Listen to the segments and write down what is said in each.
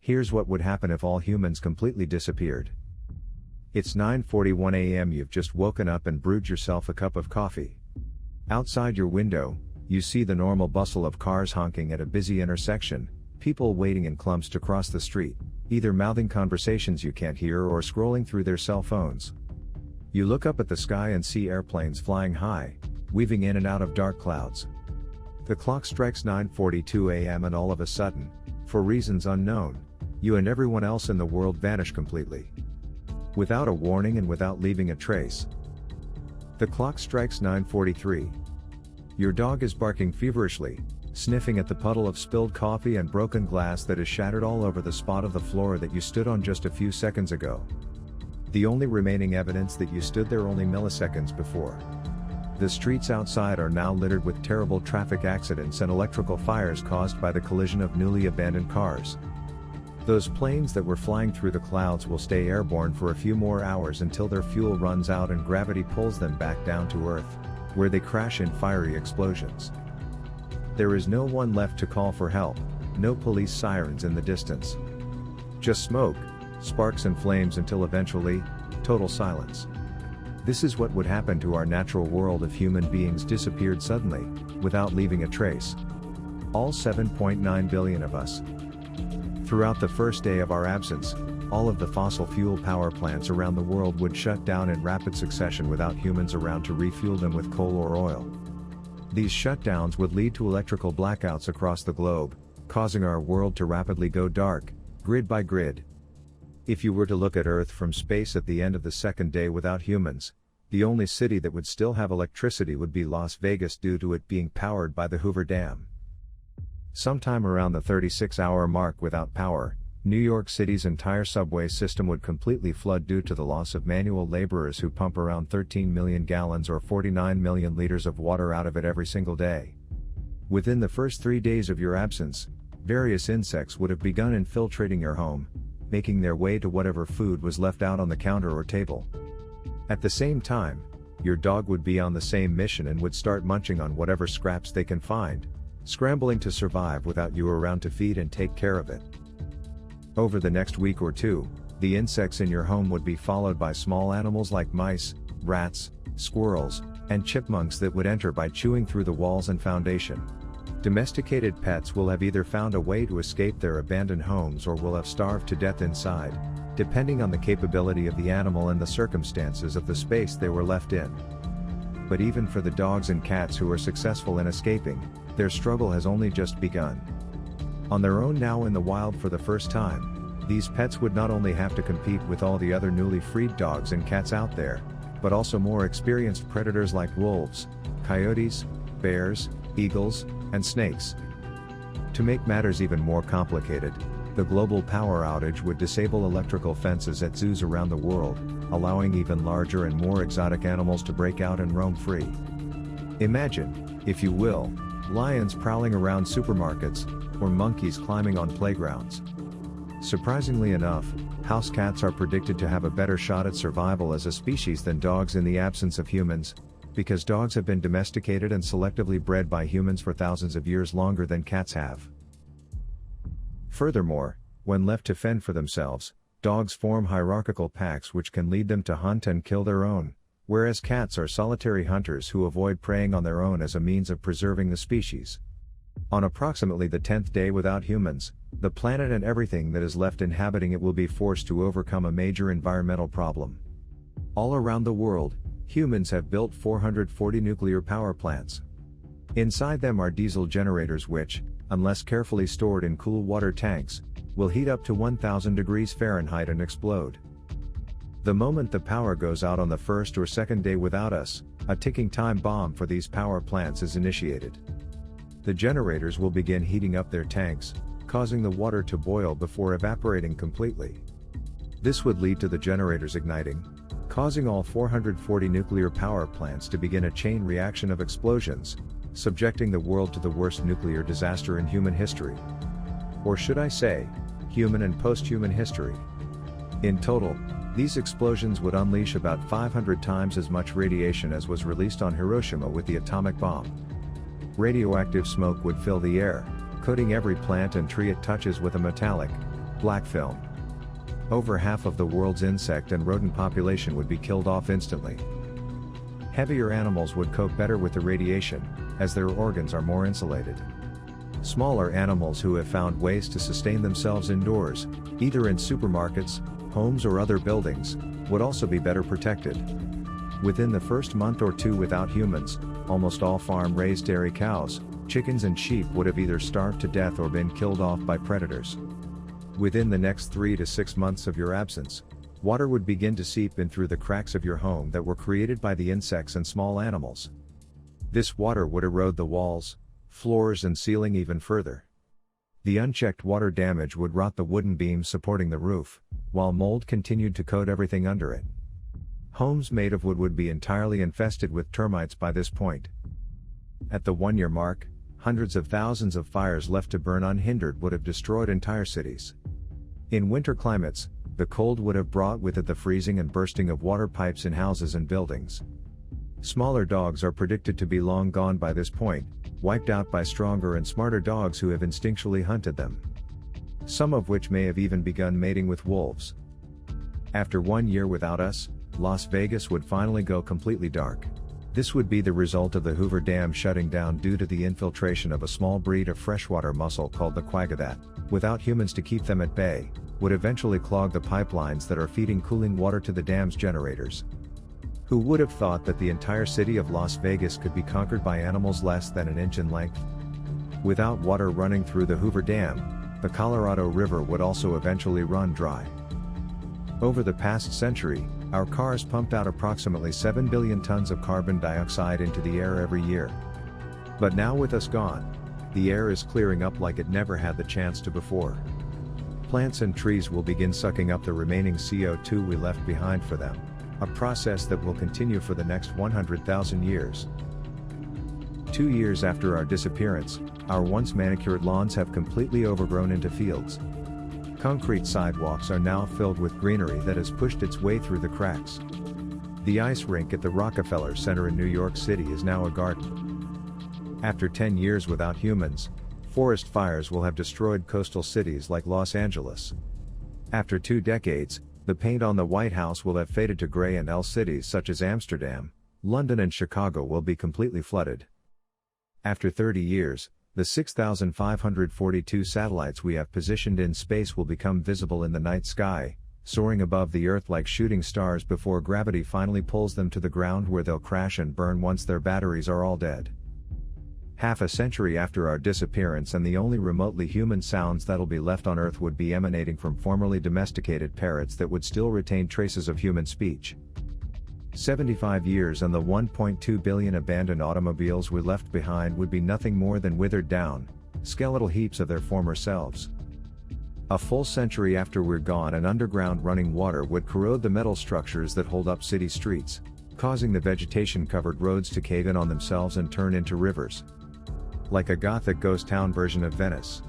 Here's what would happen if all humans completely disappeared. It's 9:41 a.m. You've just woken up and brewed yourself a cup of coffee. Outside your window, you see the normal bustle of cars honking at a busy intersection, people waiting in clumps to cross the street, either mouthing conversations you can't hear or scrolling through their cell phones. You look up at the sky and see airplanes flying high, weaving in and out of dark clouds. The clock strikes 9:42 a.m. and all of a sudden, for reasons unknown, you and everyone else in the world vanish completely. Without a warning and without leaving a trace. The clock strikes 9:43. Your dog is barking feverishly, sniffing at the puddle of spilled coffee and broken glass that is shattered all over the spot of the floor that you stood on just a few seconds ago. The only remaining evidence that you stood there only milliseconds before. The streets outside are now littered with terrible traffic accidents and electrical fires caused by the collision of newly abandoned cars. Those planes that were flying through the clouds will stay airborne for a few more hours until their fuel runs out and gravity pulls them back down to Earth, where they crash in fiery explosions. There is no one left to call for help, no police sirens in the distance. Just smoke, sparks and flames until eventually, total silence. This is what would happen to our natural world if human beings disappeared suddenly, without leaving a trace. All 7.9 billion of us. Throughout the first day of our absence, all of the fossil fuel power plants around the world would shut down in rapid succession without humans around to refuel them with coal or oil. These shutdowns would lead to electrical blackouts across the globe, causing our world to rapidly go dark, grid by grid. If you were to look at Earth from space at the end of the second day without humans, the only city that would still have electricity would be Las Vegas due to it being powered by the Hoover Dam. Sometime around the 36-hour mark without power, New York City's entire subway system would completely flood due to the loss of manual laborers who pump around 13 million gallons or 49 million liters of water out of it every single day. Within the first 3 days of your absence, various insects would have begun infiltrating your home, making their way to whatever food was left out on the counter or table. At the same time, your dog would be on the same mission and would start munching on whatever scraps they can find, scrambling to survive without you around to feed and take care of it. Over the next week or two, the insects in your home would be followed by small animals like mice, rats, squirrels, and chipmunks that would enter by chewing through the walls and foundation. Domesticated pets will have either found a way to escape their abandoned homes or will have starved to death inside, depending on the capability of the animal and the circumstances of the space they were left in. But even for the dogs and cats who are successful in escaping, their struggle has only just begun. On their own now in the wild for the first time, these pets would not only have to compete with all the other newly freed dogs and cats out there, but also more experienced predators like wolves, coyotes, bears, eagles, and snakes. To make matters even more complicated, the global power outage would disable electrical fences at zoos around the world, allowing even larger and more exotic animals to break out and roam free. Imagine, if you will, lions prowling around supermarkets, or monkeys climbing on playgrounds. Surprisingly enough, house cats are predicted to have a better shot at survival as a species than dogs in the absence of humans, because dogs have been domesticated and selectively bred by humans for thousands of years longer than cats have. Furthermore, when left to fend for themselves, dogs form hierarchical packs which can lead them to hunt and kill their own, whereas cats are solitary hunters who avoid preying on their own as a means of preserving the species. On approximately the 10th day without humans, the planet and everything that is left inhabiting it will be forced to overcome a major environmental problem. All around the world, humans have built 440 nuclear power plants. Inside them are diesel generators which, unless carefully stored in cool water tanks, will heat up to 1000 degrees Fahrenheit and explode. The moment the power goes out on the first or second day without us, a ticking time bomb for these power plants is initiated. The generators will begin heating up their tanks, causing the water to boil before evaporating completely. This would lead to the generators igniting, causing all 440 nuclear power plants to begin a chain reaction of explosions, subjecting the world to the worst nuclear disaster in human history. Or should I say, human and post-human history. In total, these explosions would unleash about 500 times as much radiation as was released on Hiroshima with the atomic bomb. Radioactive smoke would fill the air, coating every plant and tree it touches with a metallic, Black film. Over half of the world's insect and rodent population would be killed off instantly. Heavier animals would cope better with the radiation, as their organs are more insulated. Smaller animals who have found ways to sustain themselves indoors, either in supermarkets, homes or other buildings, would also be better protected. Within the first month or two without humans, almost all farm-raised dairy cows, chickens and sheep would have either starved to death or been killed off by predators. Within the next 3 to 6 months of your absence, water would begin to seep in through the cracks of your home that were created by the insects and small animals. This water would erode the walls, floors and ceiling even further. The unchecked water damage would rot the wooden beams supporting the roof, while mold continued to coat everything under it. Homes made of wood would be entirely infested with termites by this point. At the 1-year mark, hundreds of thousands of fires left to burn unhindered would have destroyed entire cities. In winter climates, the cold would have brought with it the freezing and bursting of water pipes in houses and buildings. Smaller dogs are predicted to be long gone by this point, wiped out by stronger and smarter dogs who have instinctually hunted them. Some of which may have even begun mating with wolves. After 1 year without us, Las Vegas would finally go completely dark. This would be the result of the Hoover Dam shutting down due to the infiltration of a small breed of freshwater mussel called the quagga that, without humans to keep them at bay, would eventually clog the pipelines that are feeding cooling water to the dam's generators. Who would have thought that the entire city of Las Vegas could be conquered by animals less than an inch in length? Without water running through the Hoover Dam, the Colorado River would also eventually run dry. Over the past century, our cars pumped out approximately 7 billion tons of carbon dioxide into the air every year. But now with us gone, the air is clearing up like it never had the chance to before. Plants and trees will begin sucking up the remaining CO2 we left behind for them, a process that will continue for the next 100,000 years. 2 years after our disappearance, our once manicured lawns have completely overgrown into fields. Concrete sidewalks are now filled with greenery that has pushed its way through the cracks. The ice rink at the Rockefeller Center in New York City is now a garden. After 10 years without humans, forest fires will have destroyed coastal cities like Los Angeles. After 2 decades, the paint on the White House will have faded to gray and cities such as Amsterdam, London and Chicago will be completely flooded. After 30 years, the 6,542 satellites we have positioned in space will become visible in the night sky, soaring above the Earth like shooting stars before gravity finally pulls them to the ground where they'll crash and burn once their batteries are all dead. Half a century after our disappearance and the only remotely human sounds that'll be left on Earth would be emanating from formerly domesticated parrots that would still retain traces of human speech. 75 years and the 1.2 billion abandoned automobiles we left behind would be nothing more than withered down, skeletal heaps of their former selves. A full century after we're gone and underground running water would corrode the metal structures that hold up city streets, causing the vegetation-covered roads to cave in on themselves and turn into rivers. Like a gothic ghost town version of Venice.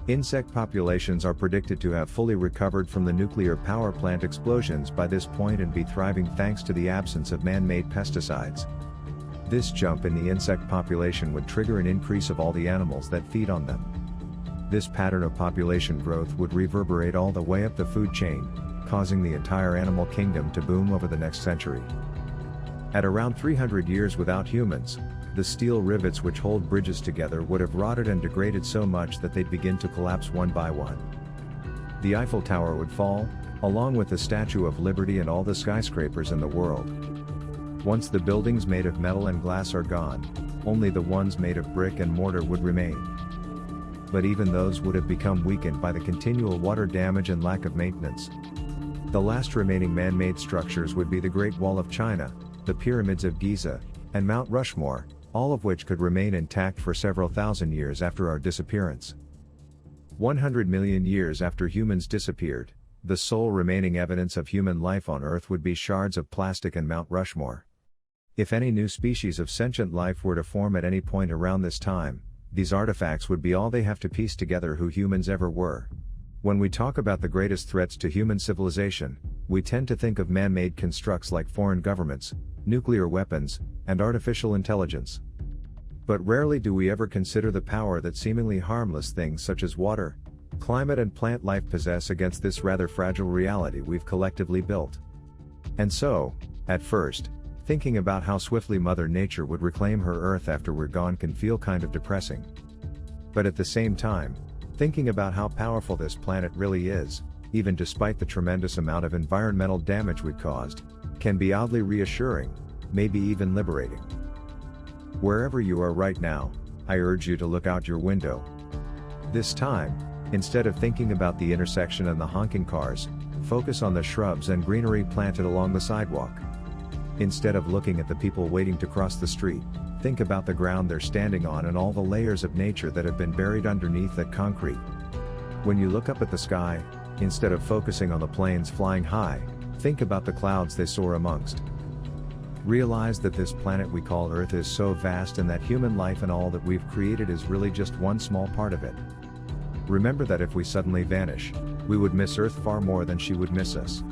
Insect populations are predicted to have fully recovered from the nuclear power plant explosions by this point and be thriving thanks to the absence of man-made pesticides. This jump in the insect population would trigger an increase of all the animals that feed on them. This pattern of population growth would reverberate all the way up the food chain, causing the entire animal kingdom to boom over the next century. At around 300 years without humans, the steel rivets which hold bridges together would have rotted and degraded so much that they'd begin to collapse one by one. The Eiffel Tower would fall, along with the Statue of Liberty and all the skyscrapers in the world. Once the buildings made of metal and glass are gone, only the ones made of brick and mortar would remain. But even those would have become weakened by the continual water damage and lack of maintenance. The last remaining man-made structures would be the Great Wall of China, the Pyramids of Giza, and Mount Rushmore, all of which could remain intact for several thousand years after our disappearance. 100 million years after humans disappeared, the sole remaining evidence of human life on Earth would be shards of plastic and Mount Rushmore. If any new species of sentient life were to form at any point around this time, these artifacts would be all they have to piece together who humans ever were. When we talk about the greatest threats to human civilization, we tend to think of man-made constructs like foreign governments, nuclear weapons, and artificial intelligence. But rarely do we ever consider the power that seemingly harmless things such as water, climate and plant life possess against this rather fragile reality we've collectively built. And so, at first, thinking about how swiftly Mother Nature would reclaim her Earth after we're gone can feel kind of depressing. But at the same time, thinking about how powerful this planet really is, even despite the tremendous amount of environmental damage we caused, can be oddly reassuring, maybe even liberating. Wherever you are right now, I urge you to look out your window. This time, instead of thinking about the intersection and the honking cars, focus on the shrubs and greenery planted along the sidewalk. Instead of looking at the people waiting to cross the street, think about the ground they're standing on and all the layers of nature that have been buried underneath that concrete. When you look up at the sky, instead of focusing on the planes flying high, think about the clouds they soar amongst. Realize that this planet we call Earth is so vast and that human life and all that we've created is really just one small part of it. Remember that if we suddenly vanish, we would miss Earth far more than she would miss us.